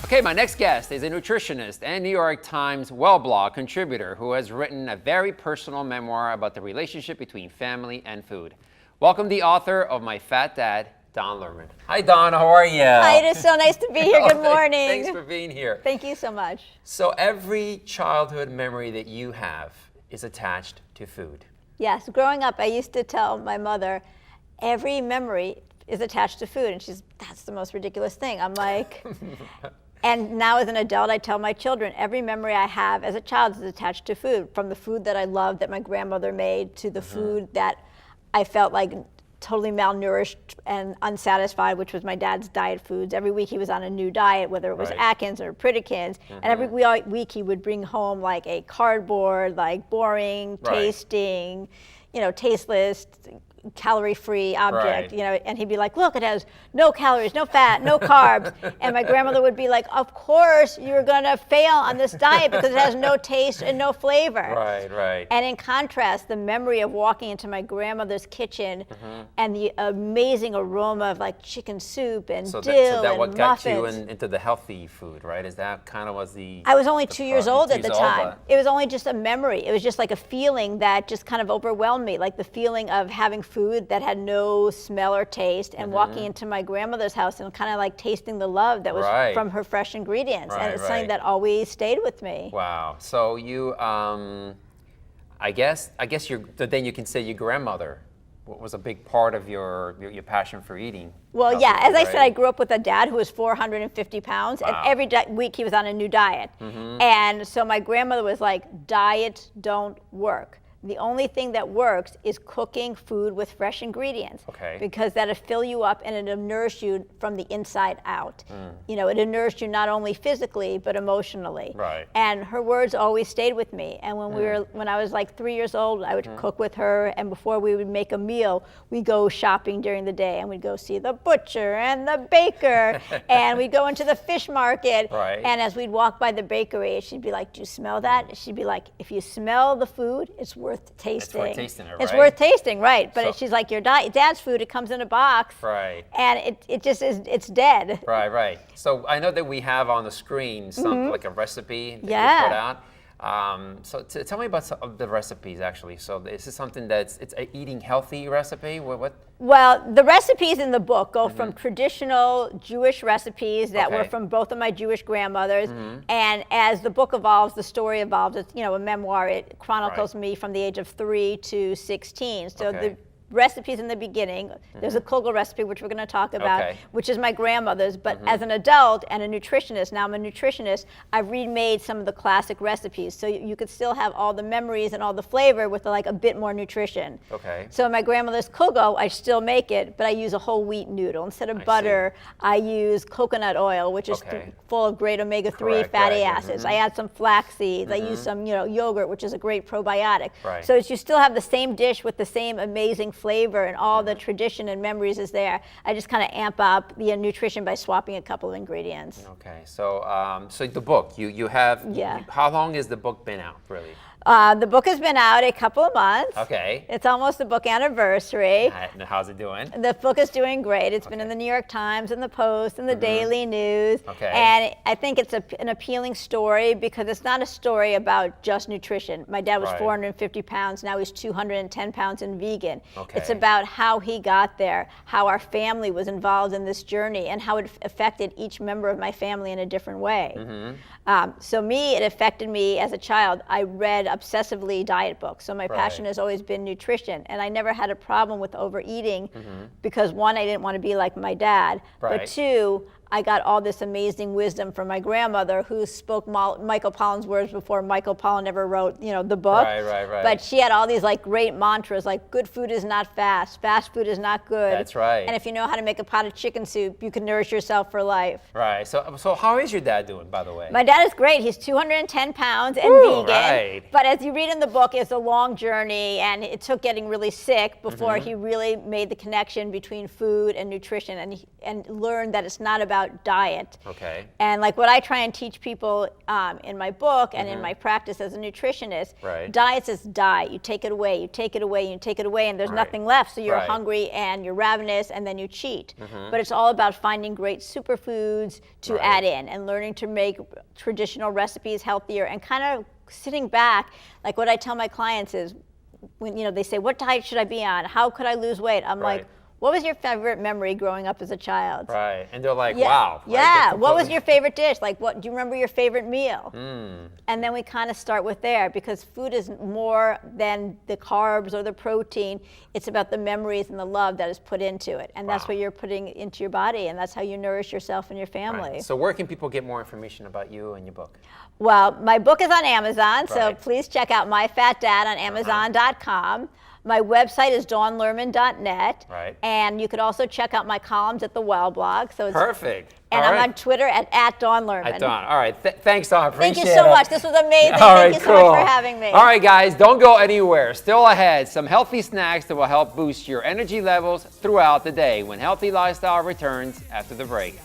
Okay, my next guest is a nutritionist and New York Times Well blog contributor who has written a very personal memoir about the relationship between family and food. Welcome the author of My Fat Dad, Don Lerman. Hi, Don. How are you? Hi, it is so nice to be here. Good morning. Thanks for being here. Thank you so much. So every childhood memory that you have is attached to food. Yes, growing up, I used to tell my mother, every memory is attached to food. And she's, that's the most ridiculous thing. I'm like, and now as an adult, I tell my children, every memory I have as a child is attached to food, from the food that I loved that my grandmother made to the food that I felt like totally malnourished and unsatisfied, which was my dad's diet foods. Every week he was on a new diet, whether it was Atkins or Pritikins, and every week he would bring home like a cardboard, like boring, tasting, you know, tasteless, calorie-free object, you know, and he'd be like, look, it has no calories, no fat, no carbs. And my grandmother would be like, of course you're gonna fail on this diet because it has no taste and no flavor. Right. And in contrast, the memory of walking into my grandmother's kitchen and the amazing aroma of like chicken soup and dill so that and what got you muffins. into the healthy food, right? Is that kind of was the... I was only 2 years old at the time. But... It was only just a memory. It was just like a feeling that just kind of overwhelmed me, like the feeling of having food that had no smell or taste, and walking into my grandmother's house and kind of like tasting the love that was from her fresh ingredients. And it's something that always stayed with me. Wow. So you, I guess then you can say your grandmother was a big part of your passion for eating. Well, yeah, as I said, I grew up with a dad who was 450 pounds, and every week he was on a new diet. And so my grandmother was like, diets don't work. The only thing that works is cooking food with fresh ingredients, because that'll fill you up and it'll nourish you from the inside out. You know, it'll nourish you not only physically but emotionally. And her words always stayed with me. And when I was like 3 years old, I would cook with her, and before we would make a meal, we'd go shopping during the day, and we'd go see the butcher and the baker, and we'd go into the fish market. And as we'd walk by the bakery, she'd be like, "Do you smell that?" She'd be like, "If you smell the food, it's worth tasting." It's worth tasting it, right? It's worth tasting, right? But she's like, your dad's food, it comes in a box, and it just is, it's dead. Right. So I know that we have on the screen something like a recipe that you put out. So tell me about some of the recipes, actually. So is this something it's an eating healthy recipe? What? Well, the recipes in the book go from traditional Jewish recipes that were from both of my Jewish grandmothers, and as the book evolves, the story evolves. It's, you know, a memoir. It chronicles me from the age of 3 to 16. So the recipes in the beginning, there's a kugel recipe, which we're going to talk about, which is my grandmother's, but as an adult and a nutritionist, now I'm a nutritionist, I've remade some of the classic recipes, so you could still have all the memories and all the flavor with like a bit more nutrition. So my grandmother's kugel, I still make it, but I use a whole wheat noodle. Instead of butter, I use coconut oil, which is full of great omega-3 fatty acids. I add some flax seeds. I use some, you know, yogurt, which is a great probiotic. So you still have the same dish with the same amazing flavor, and all the tradition and memories is there. I just kind of amp up the nutrition by swapping a couple of ingredients. So so the book, you have, how long has the book been out, really? The book has been out a couple of months. It's almost the book anniversary. How's it doing? The book is doing great. It's been in the New York Times and the Post and the Daily News. And I think it's an appealing story because it's not a story about just nutrition. My dad was 450 pounds. Now he's 210 pounds and vegan. It's about how he got there, how our family was involved in this journey, and how it affected each member of my family in a different way. So it affected me as a child. I read obsessively diet books. So my passion has always been nutrition. And I never had a problem with overeating because, one, I didn't want to be like my dad. But two, I got all this amazing wisdom from my grandmother, who spoke Michael Pollan's words before Michael Pollan ever wrote, you know, the book. But she had all these like great mantras, like good food is not fast food is not good. And if you know how to make a pot of chicken soup, you can nourish yourself for life. So how is your dad doing, by the way? My dad is great. He's 210 pounds and vegan. But as you read in the book, it's a long journey, and it took getting really sick before he really made the connection between food and nutrition, and learned that it's not about about diet. Okay. And like what I try and teach people in my book and in my practice as a nutritionist, diet says die. You take it away, you take it away, you take it away, and there's nothing left. So you're hungry and you're ravenous, and then you cheat. But it's all about finding great superfoods to add in and learning to make traditional recipes healthier and kind of sitting back. Like what I tell my clients is, when they say, what diet should I be on? How could I lose weight? I'm like, what was your favorite memory growing up as a child? Right, and they're like, wow. Yeah, what was your favorite dish? Like, what do you remember your favorite meal? And then we kind of start with there, because food is more than the carbs or the protein. It's about the memories and the love that is put into it. And that's what you're putting into your body, and that's how you nourish yourself and your family. Right. So where can people get more information about you and your book? Well, my book is on Amazon, so please check out My Fat Dad on Amazon.com. My website is dawnlerman.net. And you could also check out my columns at the Well blog. So it's perfect. And I'm on Twitter at Dawn Lerman. At Dawn. All right. Thanks, Dawn. Appreciate it. Thank you so much. This was amazing. Thank you so much for having me. All right, guys. Don't go anywhere. Still ahead, some healthy snacks that will help boost your energy levels throughout the day when Healthy Lifestyle returns after the break.